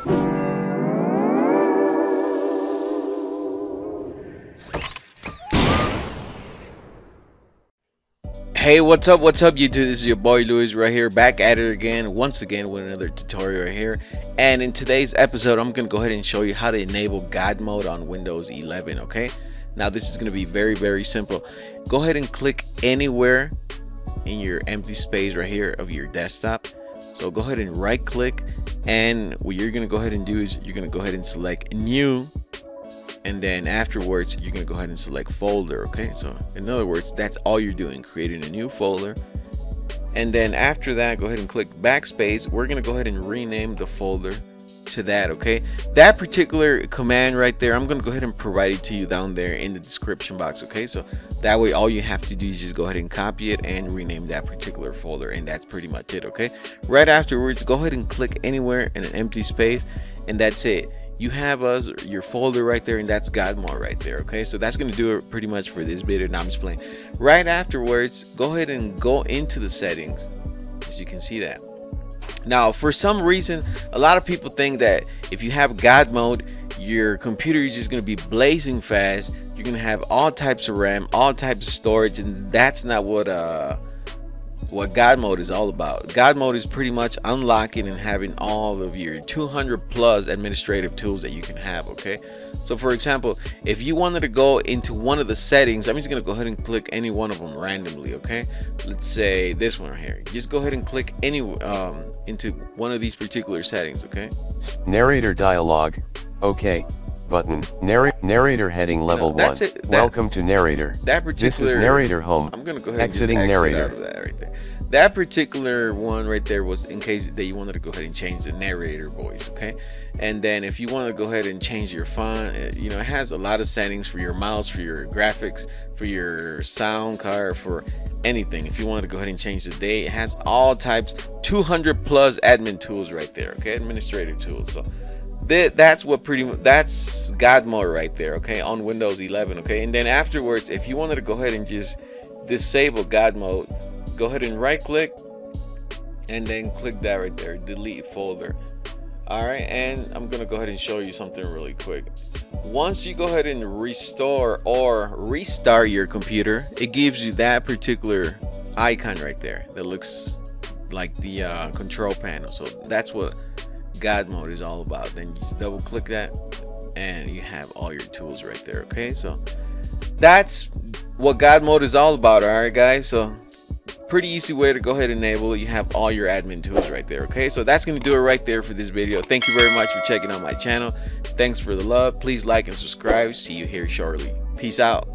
Hey, what's up YouTube? This is your boy Luis right here, back at it again, once again with another tutorial right here. And in today's episode, I'm gonna go ahead and show you how to enable God mode on Windows 11. Okay, now this is gonna be very simple. Go ahead and click anywhere in your empty space right here of your desktop. So go ahead and right click, and what you're gonna go ahead and do is you're gonna go ahead and select new, and then afterwards you're gonna go ahead and select folder. Okay, so in other words, that's all you're doing, creating a new folder. And then after that, go ahead and click backspace. We're gonna go ahead and rename the folder to that. Okay, that particular command right there, I'm gonna go ahead and provide it to you down there in the description box. Okay, so that way all you have to do is just go ahead and copy it and rename that particular folder, and that's pretty much it. Okay, right afterwards, go ahead and click anywhere in an empty space, and that's it. You have your folder right there, and that's God mode right there. Okay, so that's gonna do it pretty much for this video. Now I'm just playing. Right afterwards, go ahead and go into the settings, as you can see that. Now for some reason, a lot of people think that if you have God mode, your computer is just gonna be blazing fast. You're gonna have all types of RAM, all types of storage, and that's not what God mode is all about. God mode is pretty much unlocking and having all of your 200 plus administrative tools that you can have. Okay, so for example, if you wanted to go into one of the settings, I'm just gonna go ahead and click any one of them randomly. Okay, let's say this one right here. Just go ahead and click any into one of these particular settings. Okay, narrator dialog, okay button, narrator heading level 1. Welcome to narrator. This is narrator home. I'm gonna go ahead exiting and narrator. Out of that right there. That particular one right there was in case that you wanted to go ahead and change the narrator voice. Okay, and then if you want to go ahead and change your font, you know, it has a lot of settings for your mouse, for your graphics, for your sound card, for anything. If you want to go ahead and change the date, it has all types, 200 plus admin tools right there. Okay, administrative tools. So that's what that's God mode right there. Okay, on Windows 11. Okay, and then afterwards, if you wanted to go ahead and just disable God mode, go ahead and right click and then click that right there, delete folder. All right, and I'm gonna go ahead and show you something really quick. Once you go ahead and restore or restart your computer, it gives you that particular icon right there that looks like the control panel. So that's what God mode is all about. Then you just double click that and you have all your tools right there. Okay, so that's what God mode is all about. All right guys, so pretty easy way to go ahead and enable it. You have all your admin tools right there. Okay, so that's gonna do it right there for this video. Thank you very much for checking out my channel. Thanks for the love. Please like and subscribe. See you here shortly. Peace out.